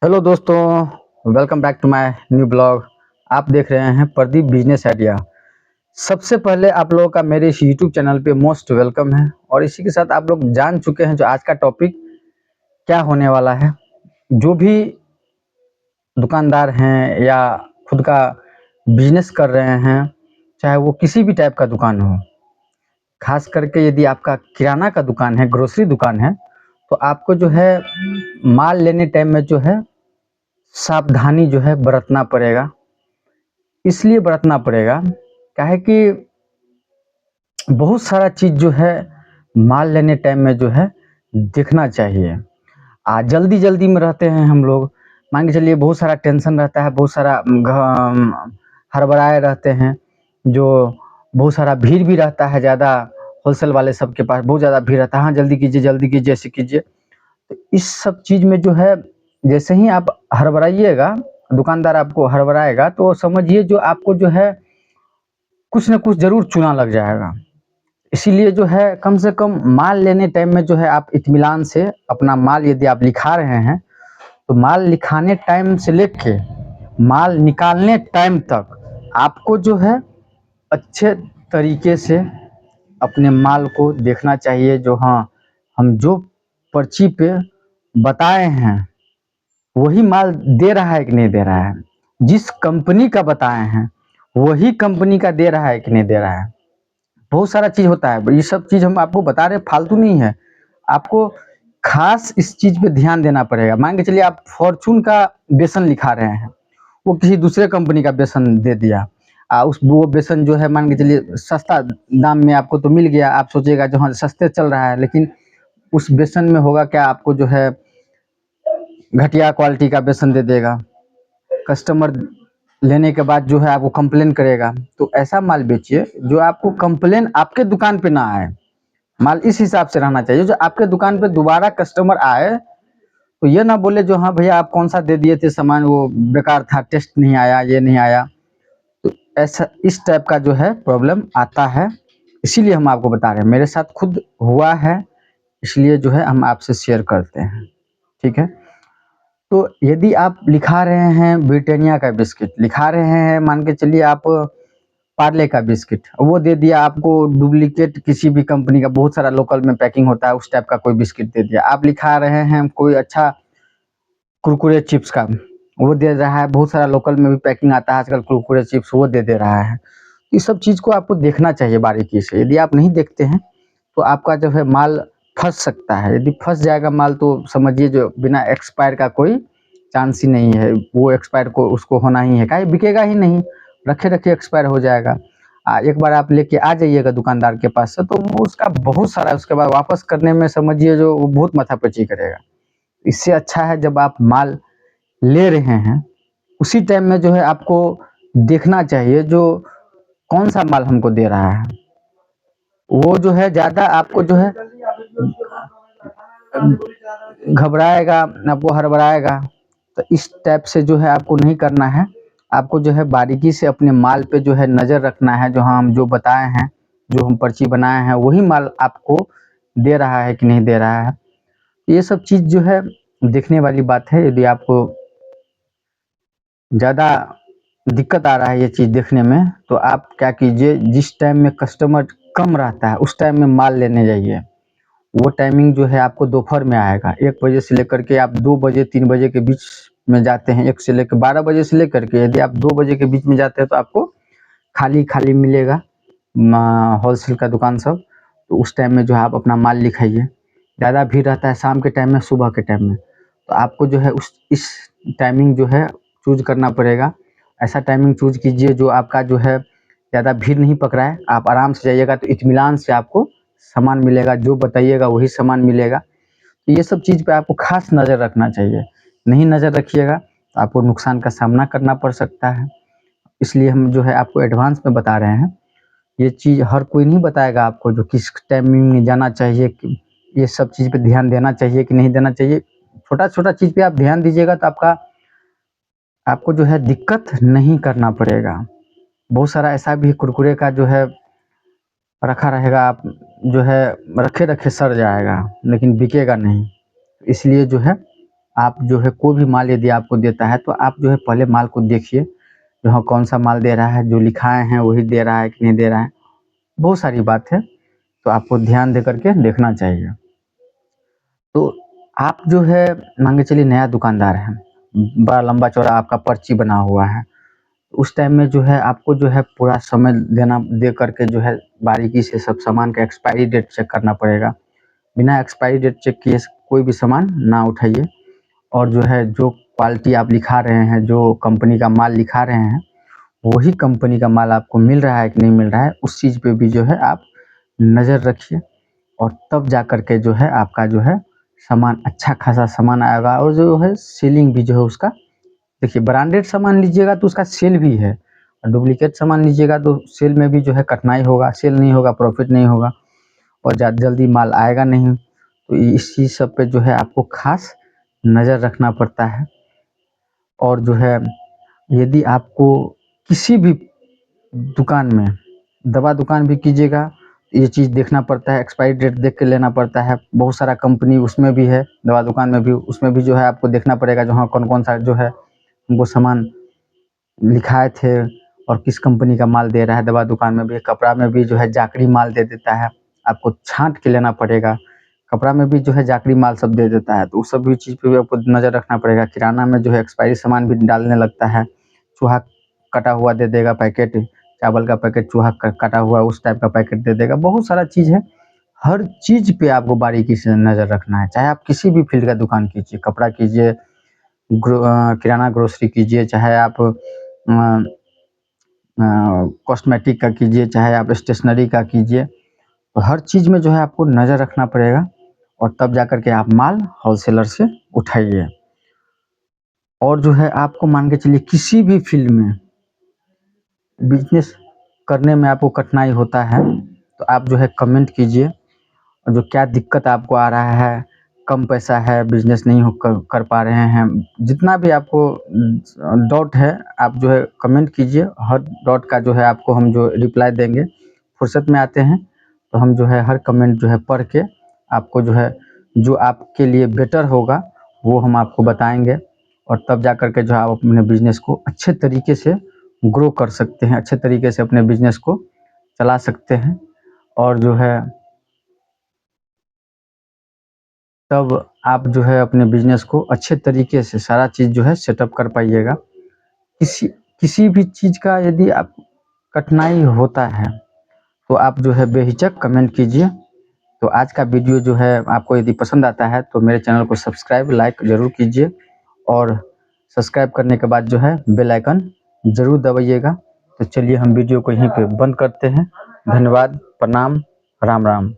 Hello दोस्तों, welcome back to my new blog. आप देख रहे हैं प्रदीप बिजनेस आइडिया। सबसे पहले आप लोगों का मेरे इस यूट्यूब चैनल पे मोस्ट वेलकम है। और इसी के साथ आप लोग जान चुके हैं जो आज का टॉपिक क्या होने वाला है। जो भी दुकानदार हैं या खुद का बिजनेस कर रहे हैं, चाहे वो किसी भी टाइप का दुकान हो, खास करके यदि आपका किराना का दुकान है, ग्रोसरी दुकान है, तो आपको जो है माल लेने टाइम में जो है सावधानी जो है बरतना पड़ेगा। इसलिए बरतना पड़ेगा क्या है कि बहुत सारा चीज़ जो है माल लेने टाइम में जो है देखना चाहिए। जल्दी जल्दी में रहते हैं हम लोग, मान के चलिए बहुत सारा टेंशन रहता है, बहुत सारा हड़बड़ाए रहते हैं, जो बहुत सारा भीड़ भी रहता है, ज़्यादा होलसेल वाले सबके पास बहुत ज़्यादा भीड़ रहता है। हाँ, जल्दी कीजिए, ऐसे कीजिए। तो इस सब चीज़ में जो है जैसे ही आप हड़बड़ाइएगा, दुकानदार आपको हड़बड़ाएगा, तो समझिए जो आपको जो है कुछ न कुछ ज़रूर चूना लग जाएगा। इसीलिए जो है कम से कम माल लेने टाइम में जो है आप इत्मीनान से अपना माल यदि आप लिखा रहे हैं, तो माल लिखाने टाइम से लेके माल निकालने टाइम तक आपको जो है अच्छे तरीके से अपने माल को देखना चाहिए। जो हाँ, हम जो पर्ची पे बताए हैं वही माल दे रहा है कि नहीं दे रहा है, जिस कंपनी का बताए हैं वही कंपनी का दे रहा है कि नहीं दे रहा है। बहुत सारा चीज़ होता है, ये सब चीज़ हम आपको बता रहे हैं, फालतू नहीं है। आपको खास इस चीज़ पे ध्यान देना पड़ेगा। मान के चलिए आप फॉर्चून का बेसन लिखा रहे हैं, वो किसी दूसरे कंपनी का बेसन दे दिया। उस वो बेसन जो है मान के चलिए सस्ता दाम में आपको तो मिल गया, आप सोचिएगा जो हाँ सस्ते चल रहा है, लेकिन उस बेसन में होगा क्या, आपको जो है घटिया क्वालिटी का बेसन दे देगा। कस्टमर लेने के बाद जो है आपको कंप्लेन करेगा। तो ऐसा माल बेचिए जो आपको कंप्लेन आपके दुकान पे ना आए। माल इस हिसाब से रहना चाहिए जो आपके दुकान पे दोबारा कस्टमर आए तो ये ना बोले जो हाँ भैया आप कौन सा दे दिए थे सामान, वो बेकार था, टेस्ट नहीं आया, ये नहीं आया। तो ऐसा इस टाइप का जो है प्रॉब्लम आता है। इसीलिए हम आपको बता रहे हैं, मेरे साथ खुद हुआ है, इसलिए जो है हम आपसे शेयर करते हैं। ठीक है, तो यदि आप लिखा रहे हैं ब्रिटानिया का बिस्किट, लिखा रहे हैं मान के चलिए आप पार्ले का बिस्किट, वो दे दिया आपको डुप्लीकेट किसी भी कंपनी का, बहुत सारा लोकल में पैकिंग होता है उस टाइप का कोई बिस्किट दे दिया। आप लिखा रहे हैं कोई अच्छा कुरकुरे चिप्स का, वो दे रहा है, बहुत सारा लोकल में भी पैकिंग आता है आजकल कुरकुरे चिप्स, वो दे रहा है। इस सब चीज़ को आपको देखना चाहिए बारीकी से। यदि आप नहीं देखते हैं तो आपका जो है माल फंस सकता है। यदि फंस जाएगा माल तो समझिए जो बिना एक्सपायर का कोई चांस ही नहीं है, वो एक्सपायर को उसको होना ही है, काहे बिकेगा ही नहीं, रखे रखे एक्सपायर हो जाएगा। एक बार आप लेके आ जाइएगा दुकानदार के पास से, तो वो उसका बहुत सारा, उसके बाद वापस करने में समझिए जो वो बहुत माथापच्ची करेगा। इससे अच्छा है जब आप माल ले रहे हैं उसी टाइम में जो है आपको देखना चाहिए जो कौन सा माल हमको दे रहा है। वो जो है ज़्यादा आपको जो है घबराएगा, आपको हड़बड़ाएगा। तो इस टाइप से जो है आपको नहीं करना है। आपको जो है बारीकी से अपने माल पे जो है नज़र रखना है, जो हाँ हम जो बताए हैं, जो हम पर्ची बनाए हैं वही माल आपको दे रहा है कि नहीं दे रहा है। ये सब चीज़ जो है देखने वाली बात है। यदि आपको ज़्यादा दिक्कत आ रहा है ये चीज़ देखने में, तो आप क्या कीजिए, जिस टाइम में कस्टमर कम रहता है उस टाइम में माल लेने जाइए। वो टाइमिंग जो है आपको दोपहर में आएगा, 1 बजे से लेकर के आप 2 बजे 3 बजे के बीच में जाते हैं, 1 से लेकर 12 बजे से लेकर के यदि आप 2 बजे के बीच में जाते हैं तो आपको खाली खाली मिलेगा होलसेल का दुकान सब। तो उस टाइम में जो है आप अपना माल लिखाइए। ज़्यादा भीड़ रहता है शाम के टाइम में, सुबह के टाइम में, तो आपको जो है उस इस टाइमिंग जो है चूज करना पड़ेगा। ऐसा टाइमिंग चूज कीजिए जो आपका जो है ज़्यादा भीड़ नहीं पकड़ाए, आप आराम से जाइएगा तो इत्मीनान से आपको सामान मिलेगा, जो बताइएगा वही सामान मिलेगा। तो ये सब चीज़ पे आपको खास नज़र रखना चाहिए। नहीं नज़र रखिएगा तो आपको नुकसान का सामना करना पड़ सकता है। इसलिए हम जो है आपको एडवांस में बता रहे हैं। ये चीज़ हर कोई नहीं बताएगा आपको जो किस टाइमिंग में जाना चाहिए, कि ये सब चीज़ पे ध्यान देना चाहिए कि नहीं देना चाहिए। छोटा-छोटा चीज़ पे आप ध्यान दीजिएगा तो आपको जो है दिक्कत नहीं करना पड़ेगा। बहुत सारा ऐसा भी कुरकुरे का जो है रखा रहेगा, आप जो है रखे-रखे सड़ जाएगा लेकिन बिकेगा नहीं। इसलिए जो है आप जो है कोई भी माल यदि आपको देता है तो आप जो है पहले माल को देखिए, जो हाँ कौन सा माल दे रहा है, जो लिखाए हैं वही दे रहा है कि नहीं दे रहा है। बहुत सारी बात है, तो आपको ध्यान दे करके देखना चाहिए। तो आप जो है मान के चलिए नया दुकानदार है, बड़ा लंबा चौड़ा आपका पर्ची बना हुआ है, उस टाइम में जो है आपको जो है पूरा समय दे करके जो है बारीकी से सब सामान का एक्सपायरी डेट चेक करना पड़ेगा। बिना एक्सपायरी डेट चेक किए कोई भी सामान ना उठाइए। और जो है जो क्वालिटी आप लिखा रहे हैं, जो कंपनी का माल लिखा रहे हैं, वही कंपनी का माल आपको मिल रहा है कि नहीं मिल रहा है, उस चीज़ पे भी जो है आप नज़र रखिए। और तब जा कर के जो है आपका जो है सामान अच्छा खासा सामान आएगा। और जो है सेलिंग भी जो है उसका, देखिए ब्रांडेड सामान लीजिएगा तो उसका सेल भी है, और डुप्लीकेट सामान लीजिएगा तो सेल में भी जो है कठिनाई होगा, सेल नहीं होगा, प्रॉफिट नहीं होगा, और जल्दी माल आएगा नहीं। तो इस चीज़ सब पे जो है आपको खास नज़र रखना पड़ता है। और जो है यदि आपको किसी भी दुकान में, दवा दुकान भी कीजिएगा, ये चीज़ देखना पड़ता है, एक्सपायरी डेट देख के लेना पड़ता है। बहुत सारा कंपनी उसमें भी है, दवा दुकान में भी, उसमें भी जो है आपको देखना पड़ेगा जो हाँ कौन-कौन सा जो है वो सामान लिखाए थे और किस कंपनी का माल दे रहा है। दवा दुकान में भी, कपड़ा में भी जो है जाकरी माल दे देता है, आपको छाँट के लेना पड़ेगा। कपड़ा में भी जो है जाकरी माल सब दे देता है, तो उस सब भी चीज़ पे भी आपको नज़र रखना पड़ेगा। किराना में जो है एक्सपायरी सामान भी डालने लगता है, चूहा कटा हुआ दे देगा पैकेट, चावल का पैकेट चूहा कटा हुआ उस टाइप का पैकेट दे देगा। बहुत सारा चीज़ है, हर चीज़ पे आपको बारीकी से नज़र रखना है। चाहे आप किसी भी फील्ड का दुकान कीजिए, कपड़ा कीजिए, किराना ग्रोसरी कीजिए, चाहे आप कॉस्मेटिक का कीजिए, चाहे आप स्टेशनरी का कीजिए, तो हर चीज़ में जो है आपको नज़र रखना पड़ेगा। और तब जा कर के आप माल होलसेलर से उठाइए। और जो है आपको मान के चलिए किसी भी फील्ड में बिजनेस करने में आपको कठिनाई होता है, तो आप जो है कमेंट कीजिए, और जो क्या दिक्कत आपको आ रहा है, कम पैसा है, बिजनेस नहीं हो कर पा रहे हैं, जितना भी आपको डाउट है, आप जो है कमेंट कीजिए। हर डाउट का जो है आपको हम जो रिप्लाई देंगे, फुर्सत में आते हैं तो हम जो है हर कमेंट जो है पढ़ के आपको जो है जो आपके लिए बेटर होगा वो हम आपको बताएंगे। और तब जा कर के जो है आप अपने बिजनेस को अच्छे तरीके से ग्रो कर सकते हैं, अच्छे तरीके से अपने बिजनेस को चला सकते हैं। और जो है तब आप जो है अपने बिजनेस को अच्छे तरीके से सारा चीज़ जो है सेटअप कर पाइएगा। किसी किसी भी चीज़ का यदि आप कठिनाई होता है तो आप जो है बेहिचक कमेंट कीजिए। तो आज का वीडियो जो है आपको यदि पसंद आता है तो मेरे चैनल को सब्सक्राइब, लाइक ज़रूर कीजिए, और सब्सक्राइब करने के बाद जो है बेल आइकन ज़रूर दबाइएगा। तो चलिए हम वीडियो को यहीं पे बंद करते हैं। धन्यवाद, प्रणाम, राम राम।